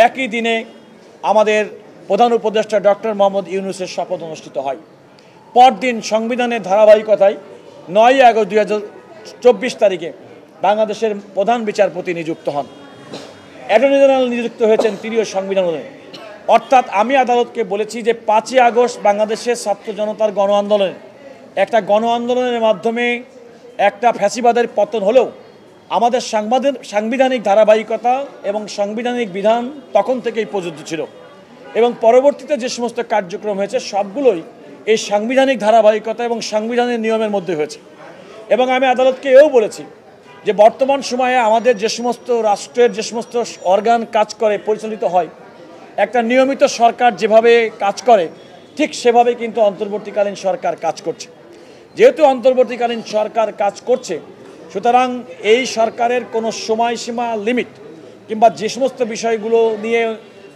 একই দিনে আমাদের প্রধান উপদেষ্টা ডক্টর মোহাম্মদ ইউনূসের শপথ অনুষ্ঠিত হয়। পরদিন সংবিধানের ধারাবাহিকতায় 9 আগস্ট 2024 তারিখে বাংলাদেশের প্রধান বিচারপতি নিযুক্ত হন। অ্যাটর্নি জেনারেল নিযুক্ত হয়েছেন তিনিও সংবিধান অনুযায়ী। অর্থাৎ আমি আদালতকে বলেছি যে 5ই আগস্ট বাংলাদেশের ছাত্র জনতার গণ আন্দোলনের মাধ্যমে একটা ফ্যাসিবাদের পতন হলেও আমাদের সাংবিধানিক ধারাবাহিকতা এবং সাংবিধানিক বিধান তখন থেকেই প্রযোজ্য ছিল এবং পরবর্তীতে যে সমস্ত কার্যক্রম হয়েছে সবগুলোই এই সাংবিধানিক ধারাবাহিকতা এবং সাংবিধানিক নিয়মের মধ্যে হয়েছে। এবং আমি আদালতকে এও বলেছি যে বর্তমান সময়ে আমাদের যে সমস্ত রাষ্ট্রের যে সমস্ত অর্গান কাজ করে পরিচালিত হয়, একটা নিয়মিত সরকার যেভাবে কাজ করে ঠিক সেভাবে কিন্তু অন্তর্বর্তীকালীন সরকার কাজ করছে। যেহেতু অন্তর্বর্তীকালীন সরকার কাজ করছে, সুতরাং এই সরকারের কোনো সময়সীমা লিমিট কিংবা যে সমস্ত বিষয়গুলো নিয়ে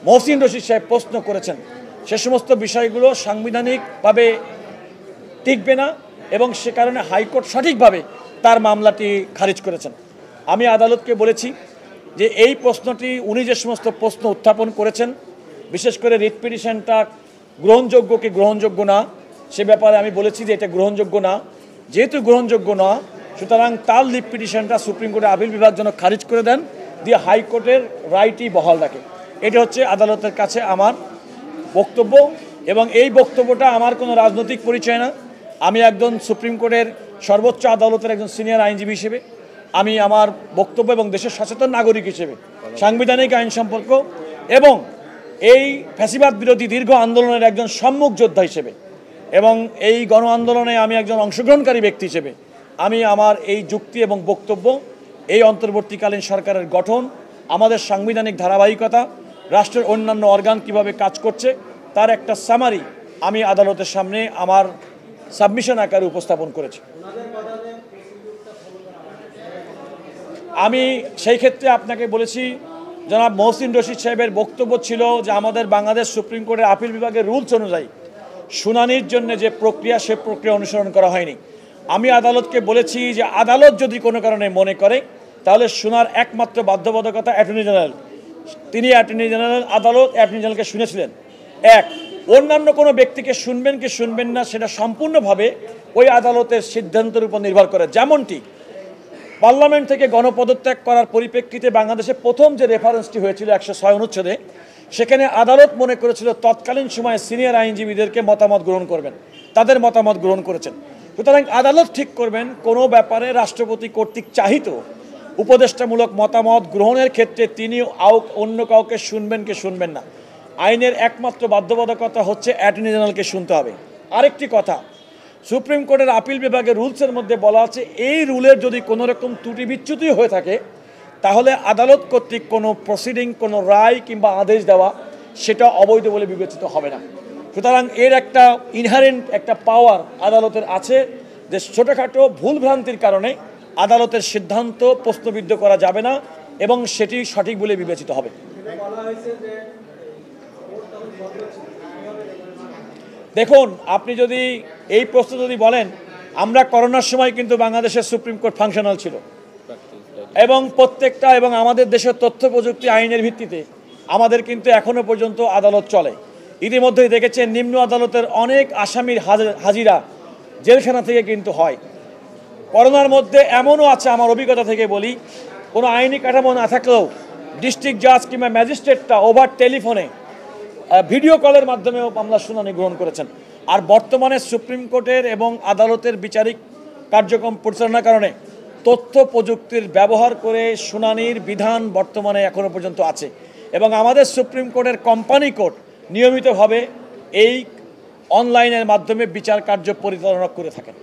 মহসিন রশিদ সাহেব প্রশ্ন করেছেন সে সমস্ত বিষয়গুলো সাংবিধানিকভাবে টিকবে না এবং সে কারণে হাইকোর্ট সঠিকভাবে তার মামলাটি খারিজ করেছেন। আমি আদালতকে বলেছি যে এই প্রশ্নটি উনি যে সমস্ত প্রশ্ন উত্থাপন করেছেন, বিশেষ করে রিট পিটিশনটা গ্রহণযোগ্য কি গ্রহণযোগ্য না সে ব্যাপারে আমি বলেছি যে এটা গ্রহণযোগ্য না। যেহেতু গ্রহণযোগ্য না, সুতরাং তার রিট পিটিশনটা সুপ্রিম কোর্টের আপিল বিভাগ যেন খারিজ করে দেন, দিয়ে হাইকোর্টের রাইটই বহাল রাখে। এটা হচ্ছে আদালতের কাছে আমার বক্তব্য এবং এই বক্তব্যটা আমার কোনো রাজনৈতিক পরিচয় না। আমি একজন সুপ্রিম কোর্টের সর্বোচ্চ আদালতের একজন সিনিয়র আইনজীবী হিসেবে আমি আমার বক্তব্য এবং দেশের সচেতন নাগরিক হিসেবে সাংবিধানিক আইন সম্পর্ক এবং এই ফ্যাসিবাদ বিরোধী দীর্ঘ আন্দোলনের একজন সম্মুখ যোদ্ধা হিসেবে এবং এই গণ আন্দোলনে আমি একজন অংশগ্রহণকারী ব্যক্তি হিসেবে আমি আমার এই যুক্তি এবং বক্তব্য এই অন্তর্বর্তীকালীন সরকারের গঠন, আমাদের সাংবিধানিক ধারাবাহিকতা, রাষ্ট্রের অন্যান্য অর্গান কিভাবে কাজ করছে তার একটা সামারি আমি আদালতের সামনে আমার সাবমিশন আকারে উপস্থাপন করেছি। আমি সেই ক্ষেত্রে আপনাকে বলেছি, জনাব মহসিন রশিদ সাহেবের বক্তব্য ছিল যে আমাদের বাংলাদেশ সুপ্রিম কোর্টের আপিল বিভাগের রুলস অনুযায়ী শুনানির জন্য যে প্রক্রিয়া সে প্রক্রিয়া অনুসরণ করা হয়নি। আমি আদালতকে বলেছি যে আদালত যদি কোনো কারণে মনে করে তাহলে শোনার একমাত্র বাধ্যবাধকতা অ্যাটর্নি জেনারেল। তিনি অ্যাটর্নি জেনারেল, আদালত অ্যাটর্নি জেনারেলকে শুনেছিলেন। অন্যান্য কোনো ব্যক্তিকে শুনবেন কি শুনবেন না সেটা সম্পূর্ণভাবে ওই আদালতের সিদ্ধান্তের উপর নির্ভর করে। যেমনটি পার্লামেন্ট থেকে গণপদত্যাগ করার পরিপ্রেক্ষিতে বাংলাদেশে প্রথম যে রেফারেন্সটি হয়েছিল 106 অনুচ্ছেদে, সেখানে আদালত মনে করেছিল তৎকালীন সময়ে সিনিয়র আইনজীবীদেরকে মতামত গ্রহণ করবেন, তাদের মতামত গ্রহণ করেছেন। সুতরাং আদালত ঠিক করবেন কোনো ব্যাপারে রাষ্ট্রপতি কর্তৃক চাহিত উপদেষ্টামূলক মতামত গ্রহণের ক্ষেত্রে তিনি অন্য কাউকে শুনবেন কি শুনবেন না। আইনের একমাত্র বাধ্যবাধকতা হচ্ছে অ্যাটর্নি জেনারেলকে শুনতে হবে। আরেকটি কথা, সুপ্রিম কোর্টের আপিল বিভাগের রুলসের মধ্যে বলা আছে এই রুলের যদি কোনো রকম ত্রুটি বিচ্যুতি হয়ে থাকে তাহলে আদালত কর্তৃক কোনো প্রসিডিং, কোনো রায় কিংবা আদেশ দেওয়া সেটা অবৈধ বলে বিবেচিত হবে না। সুতরাং এর একটা ইনহারেন্ট একটা পাওয়ার আদালতের আছে যে ছোটোখাটো ভুলভ্রান্তির কারণে আদালতের সিদ্ধান্ত প্রশ্নবিদ্ধ করা যাবে না এবং সেটি সঠিক বলে বিবেচিত হবে। দেখুন, আপনি যদি এই প্রশ্ন যদি বলেন, আমরা করোনার সময় কিন্তু বাংলাদেশের সুপ্রিম কোর্ট ফাংশনাল ছিল এবং প্রত্যেকটা এবং আমাদের দেশের তথ্য প্রযুক্তি আইনের ভিত্তিতে আমাদের কিন্তু এখনো পর্যন্ত আদালত চলে। ইতিমধ্যেই দেখেছেন নিম্ন আদালতের অনেক আসামির হাজিরা জেলখানা থেকে কিন্তু হয়। করোনার মধ্যে এমনও আছে, আমার অভিজ্ঞতা থেকে বলি, কোনো আইনি কাঠামো না থাকলেও ডিস্ট্রিক্ট জাজ কিংবা ম্যাজিস্ট্রেটটা ওভার টেলিফোনে ভিডিও কলের মাধ্যমেও মামলা শুনানি গ্রহণ করেছেন। আর বর্তমানে সুপ্রিম কোর্টের এবং আদালতের বিচারিক কার্যক্রম পরিচালনার কারণে তথ্য প্রযুক্তির ব্যবহার করে শুনানির বিধান বর্তমানে এখনও পর্যন্ত আছে এবং আমাদের সুপ্রিম কোর্টের কোম্পানি কোর্ট নিয়মিতভাবে এই অনলাইনের মাধ্যমে বিচার কার্য পরিচালনা করে থাকেন।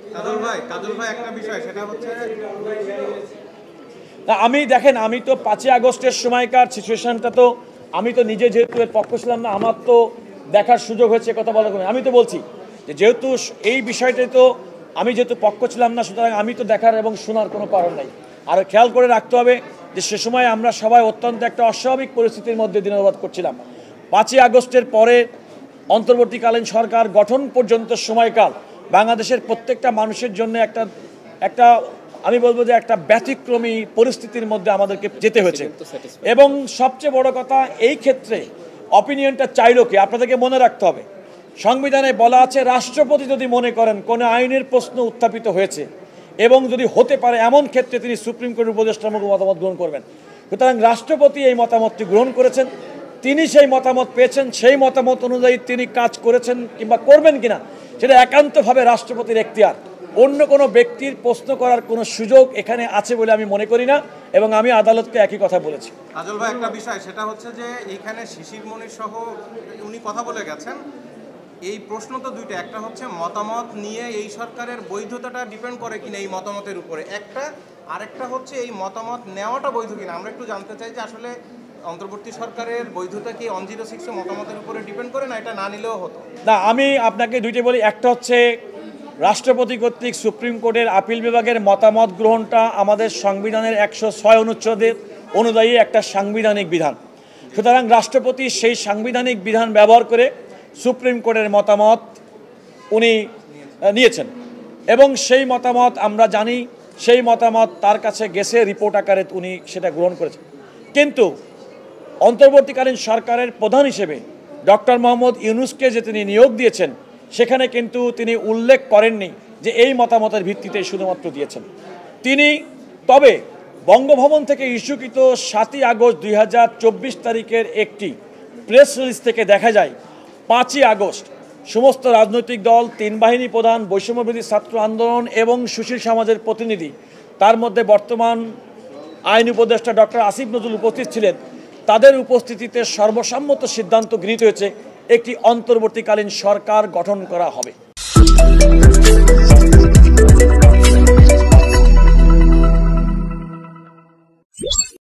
আমি দেখেন, আমি তো 5ই আগস্টের সময়কার সিচুয়েশনটা তো আমি তো নিজে যেহেতু এর পক্ষ ছিলাম না, আমার তো দেখার সুযোগ হয়েছে কথা বলার কোনো। আমি তো বলছি যে যেহেতু এই বিষয়টাই তো আমি যেহেতু পক্ষ ছিলাম না, সুতরাং আমি তো দেখার এবং শোনার কোনো কারণ নাই। আর খেয়াল করে রাখতে হবে যে সে সময় আমরা সবাই অত্যন্ত একটা অস্বাভাবিক পরিস্থিতির মধ্যে দিনানুবাদ করছিলাম। 5ই আগস্টের পরে অন্তর্বর্তীকালীন সরকার গঠন পর্যন্ত সময়কাল বাংলাদেশের প্রত্যেকটা মানুষের জন্য একটা আমি বলবো যে একটা ব্যতিক্রমী পরিস্থিতির মধ্যে আমাদেরকে যেতে হয়েছে। এবং সবচেয়ে বড় কথা, এই ক্ষেত্রে অপিনিয়নটা চাইলো কি, আপনাদেরকে মনে রাখতে হবে, সংবিধানে বলা আছে রাষ্ট্রপতি যদি মনে করেন কোনো আইনের প্রশ্ন উত্থাপিত হয়েছে এবং যদি হতে পারে এমন ক্ষেত্রে তিনি সুপ্রিম কোর্টের উপদেষ্টার মতামত গ্রহণ করবেন। সুতরাং রাষ্ট্রপতি এই মতামতটি গ্রহণ করেছেন, তিনি সেই মতামত পেয়েছেন, সেই মতামত অনুযায়ী তিনি কাজ করেছেন কিংবা করবেন কিনা সেটা একান্তভাবে রাষ্ট্রপতির এখতিয়ার। অন্য কোনো ব্যক্তির প্রশ্ন করার কোনো সুযোগ এখানে আছে বলে আমি মনে করি না, এবং আমি আদালতকে একই কথা বলেছি। আজল ভাই, একটা বিষয় সেটা হচ্ছে যে এখানে শিশির মনির সহ উনি কথা বলে গেছেন, এই প্রশ্ন তো দুইটা, একটা হচ্ছে মতামত নিয়ে এই সরকারের বৈধতাটা ডিপেন্ড করে কিনা এই মতামতের উপরে একটা, আরেকটা হচ্ছে এই মতামত নেওয়াটা বৈধ কিনা। আমরা একটু জানতে চাই যে আসলে অন্তর্বর্তী সরকারের বৈধতা কি 106 মতামতের উপরে ডিপেন্ড করে, না এটা না নিলেও হতো? না, আমি আপনাকে দুইটি বলি। একটা হচ্ছে রাষ্ট্রপতি কর্তৃক সুপ্রিম কোর্টের আপিল বিভাগের মতামত গ্রহণটা আমাদের সংবিধানের 106 অনুচ্ছেদের অনুযায়ী একটা সাংবিধানিক বিধান। সুতরাং রাষ্ট্রপতি সেই সাংবিধানিক বিধান ব্যবহার করে সুপ্রিম কোর্টের মতামত উনি নিয়েছেন, এবং সেই মতামত আমরা জানি, সেই মতামত তার কাছে গেছে রিপোর্ট আকারে, উনি সেটা গ্রহণ করেছেন। কিন্তু অন্তর্বর্তীকালীন সরকারের প্রধান হিসেবে ডক্টর মোহাম্মদ ইউনূসকে যে তিনি নিয়োগ দিয়েছেন, সেখানে কিন্তু তিনি উল্লেখ করেননি যে এই মতামতের ভিত্তিতে শুধুমাত্র দিয়েছেন তিনি। তবে বঙ্গভবন থেকে ইস্যুকৃত 7ই আগস্ট 2024 তারিখের একটি প্রেস রিলিজ থেকে দেখা যায় 5ই আগস্ট সমস্ত রাজনৈতিক দল, 3 বাহিনী প্রধান, বৈষম্যবিরোধী ছাত্র আন্দোলন এবং সুশীল সমাজের প্রতিনিধি, তার মধ্যে বর্তমান আইন উপদেষ্টা ডক্টর আসিফ নজরুল উপস্থিত ছিলেন। তাদের উপস্থিতিতে সর্বসম্মত সিদ্ধান্ত গৃহীত হয়েছে একটি অন্তর্বর্তীকালীন সরকার গঠন করা হবে।